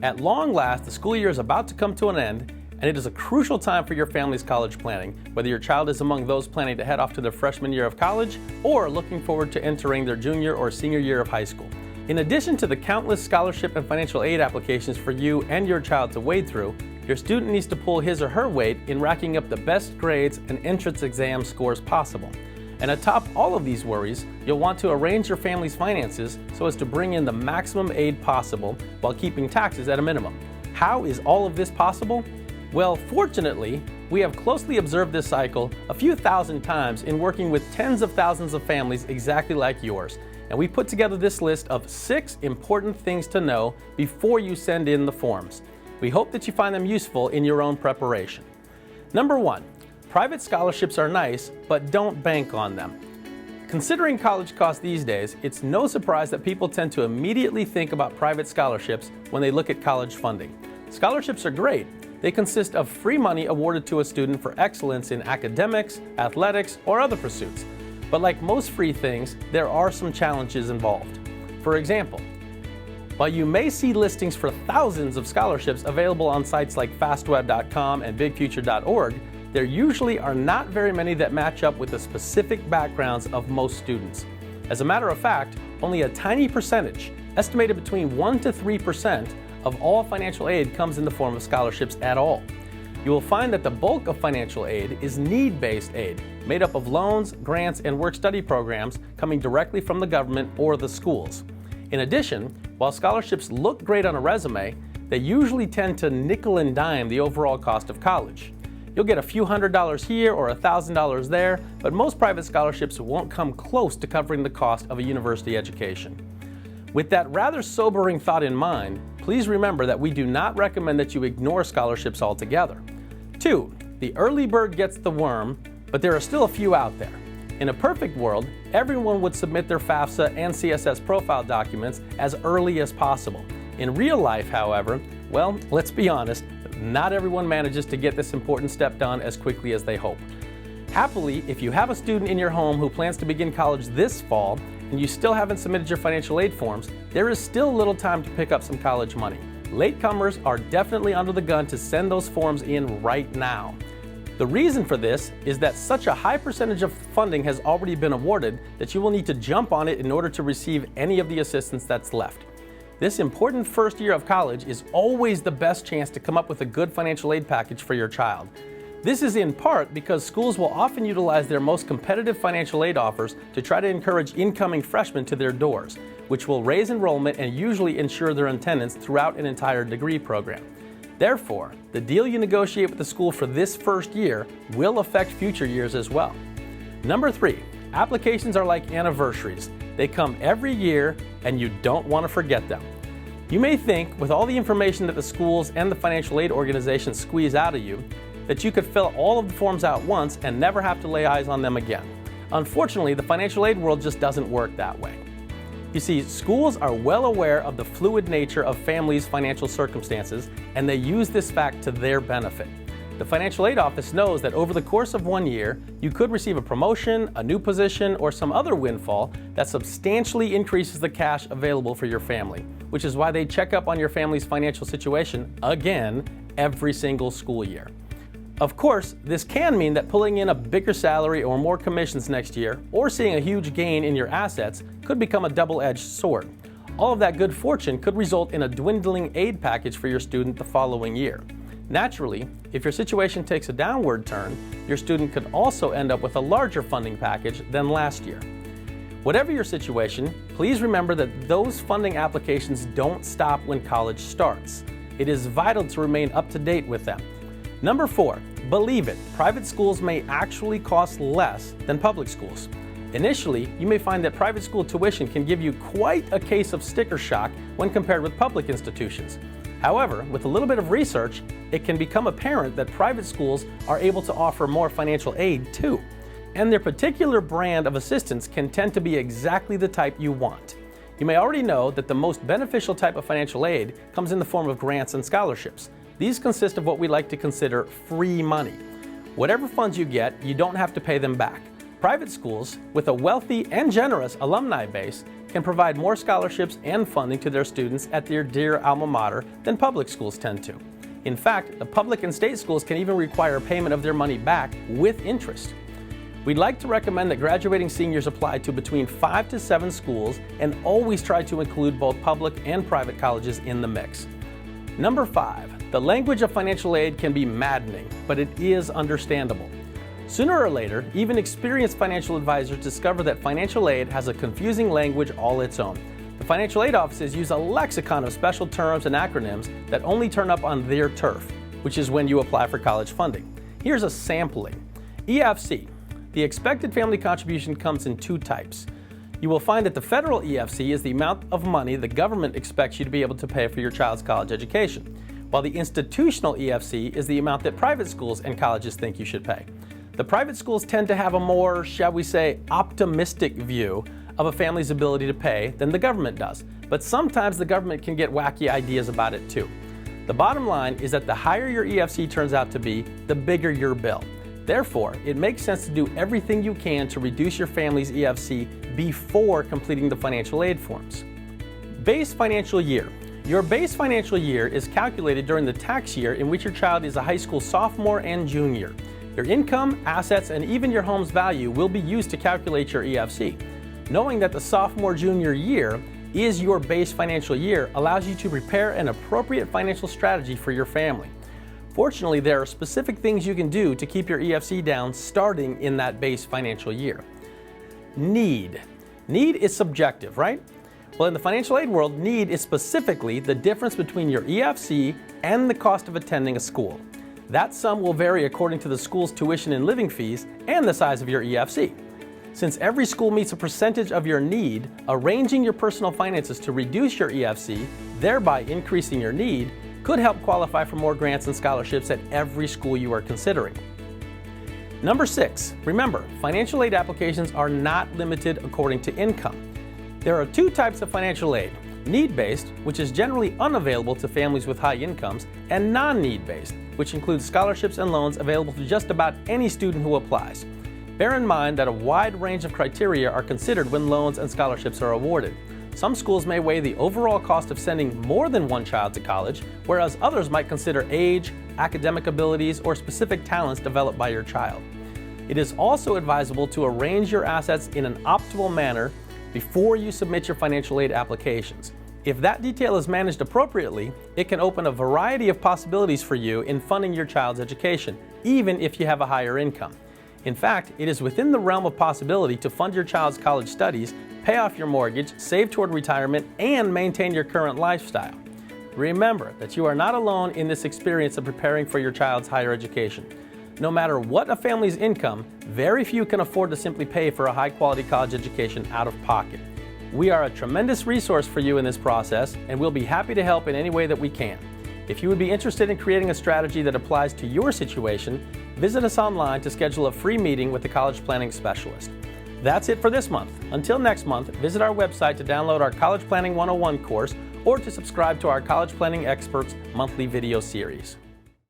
At long last, the school year is about to come to an end, and it is a crucial time for your family's college planning, whether your child is among those planning to head off to their freshman year of college or looking forward to entering their junior or senior year of high school. In addition to the countless scholarship and financial aid applications for you and your child to wade through, your student needs to pull his or her weight in racking up the best grades and entrance exam scores possible. And atop all of these worries, you'll want to arrange your family's finances so as to bring in the maximum aid possible while keeping taxes at a minimum. How is all of this possible? Well, fortunately, we have closely observed this cycle a few thousand times in working with tens of thousands of families exactly like yours. And we put together this list of 6 important things to know before you send in the forms. We hope that you find them useful in your own preparation. Number 1, private scholarships are nice, but don't bank on them. Considering college costs these days, it's no surprise that people tend to immediately think about private scholarships when they look at college funding. Scholarships are great. They consist of free money awarded to a student for excellence in academics, athletics, or other pursuits. But like most free things, there are some challenges involved. For example, while you may see listings for thousands of scholarships available on sites like fastweb.com and bigfuture.org, there usually are not very many that match up with the specific backgrounds of most students. As a matter of fact, only a tiny percentage, estimated between 1 to 3%, of all financial aid comes in the form of scholarships at all. You will find that the bulk of financial aid is need-based aid, made up of loans, grants, and work-study programs coming directly from the government or the schools. In addition, while scholarships look great on a resume, they usually tend to nickel and dime the overall cost of college. You'll get a few $100s here or $1,000 there, but most private scholarships won't come close to covering the cost of a university education. With that rather sobering thought in mind, please remember that we do not recommend that you ignore scholarships altogether. 2, the early bird gets the worm, but there are still a few out there. In a perfect world, everyone would submit their FAFSA and CSS profile documents as early as possible. In real life, however, well, let's be honest, not everyone manages to get this important step done as quickly as they hope. Happily, if you have a student in your home who plans to begin college this fall and you still haven't submitted your financial aid forms, there is still little time to pick up some college money. Latecomers are definitely under the gun to send those forms in right now. The reason for this is that such a high percentage of funding has already been awarded that you will need to jump on it in order to receive any of the assistance that's left. This important first year of college is always the best chance to come up with a good financial aid package for your child. This is in part because schools will often utilize their most competitive financial aid offers to try to encourage incoming freshmen to their doors, which will raise enrollment and usually ensure their attendance throughout an entire degree program. Therefore, the deal you negotiate with the school for this first year will affect future years as well. Number 3, applications are like anniversaries. They come every year and you don't want to forget them. You may think, with all the information that the schools and the financial aid organizations squeeze out of you, that you could fill all of the forms out once and never have to lay eyes on them again. Unfortunately, the financial aid world just doesn't work that way. You see, schools are well aware of the fluid nature of families' financial circumstances, and they use this fact to their benefit. The financial aid office knows that over the course of 1 year, you could receive a promotion, a new position, or some other windfall that substantially increases the cash available for your family, which is why they check up on your family's financial situation again every single school year. Of course, this can mean that pulling in a bigger salary or more commissions next year, or seeing a huge gain in your assets, could become a double-edged sword. All of that good fortune could result in a dwindling aid package for your student the following year. Naturally, if your situation takes a downward turn, your student could also end up with a larger funding package than last year. Whatever your situation, please remember that those funding applications don't stop when college starts. It is vital to remain up to date with them. Number 4, believe it, private schools may actually cost less than public schools. Initially, you may find that private school tuition can give you quite a case of sticker shock when compared with public institutions. However, with a little bit of research, it can become apparent that private schools are able to offer more financial aid too. And their particular brand of assistance can tend to be exactly the type you want. You may already know that the most beneficial type of financial aid comes in the form of grants and scholarships. These consist of what we like to consider free money. Whatever funds you get, you don't have to pay them back. Private schools, with a wealthy and generous alumni base, can provide more scholarships and funding to their students at their dear alma mater than public schools tend to. In fact, the public and state schools can even require payment of their money back with interest. We'd like to recommend that graduating seniors apply to between 5 to 7 schools and always try to include both public and private colleges in the mix. Number 5, the language of financial aid can be maddening, but it is understandable. Sooner or later, even experienced financial advisors discover that financial aid has a confusing language all its own. The financial aid offices use a lexicon of special terms and acronyms that only turn up on their turf, which is when you apply for college funding. Here's a sampling. EFC. The expected family contribution comes in 2 types. You will find that the federal EFC is the amount of money the government expects you to be able to pay for your child's college education, while the institutional EFC is the amount that private schools and colleges think you should pay. The private schools tend to have a more, shall we say, optimistic view of a family's ability to pay than the government does, but sometimes the government can get wacky ideas about it too. The bottom line is that the higher your EFC turns out to be, the bigger your bill. Therefore, it makes sense to do everything you can to reduce your family's EFC before completing the financial aid forms. Base financial year. Your base financial year is calculated during the tax year in which your child is a high school sophomore and junior. Your income, assets, and even your home's value will be used to calculate your EFC. Knowing that the sophomore-junior year is your base financial year allows you to prepare an appropriate financial strategy for your family. Fortunately, there are specific things you can do to keep your EFC down starting in that base financial year. Need. Need is subjective, right? Well, in the financial aid world, need is specifically the difference between your EFC and the cost of attending a school. That sum will vary according to the school's tuition and living fees and the size of your EFC. Since every school meets a percentage of your need, arranging your personal finances to reduce your EFC, thereby increasing your need, could help qualify for more grants and scholarships at every school you are considering. Number 6, remember, financial aid applications are not limited according to income. There are 2 types of financial aid: need-based, which is generally unavailable to families with high incomes, and non-need-based, which includes scholarships and loans available to just about any student who applies. Bear in mind that a wide range of criteria are considered when loans and scholarships are awarded. Some schools may weigh the overall cost of sending more than one child to college, whereas others might consider age, academic abilities, or specific talents developed by your child. It is also advisable to arrange your assets in an optimal manner before you submit your financial aid applications. If that detail is managed appropriately, it can open a variety of possibilities for you in funding your child's education, even if you have a higher income. In fact, it is within the realm of possibility to fund your child's college studies, pay off your mortgage, save toward retirement, and maintain your current lifestyle. Remember that you are not alone in this experience of preparing for your child's higher education. No matter what a family's income, very few can afford to simply pay for a high-quality college education out of pocket. We are a tremendous resource for you in this process, and we'll be happy to help in any way that we can. If you would be interested in creating a strategy that applies to your situation, visit us online to schedule a free meeting with the college planning specialist. That's it for this month. Until next month, visit our website to download our College Planning 101 course or to subscribe to our College Planning Experts monthly video series.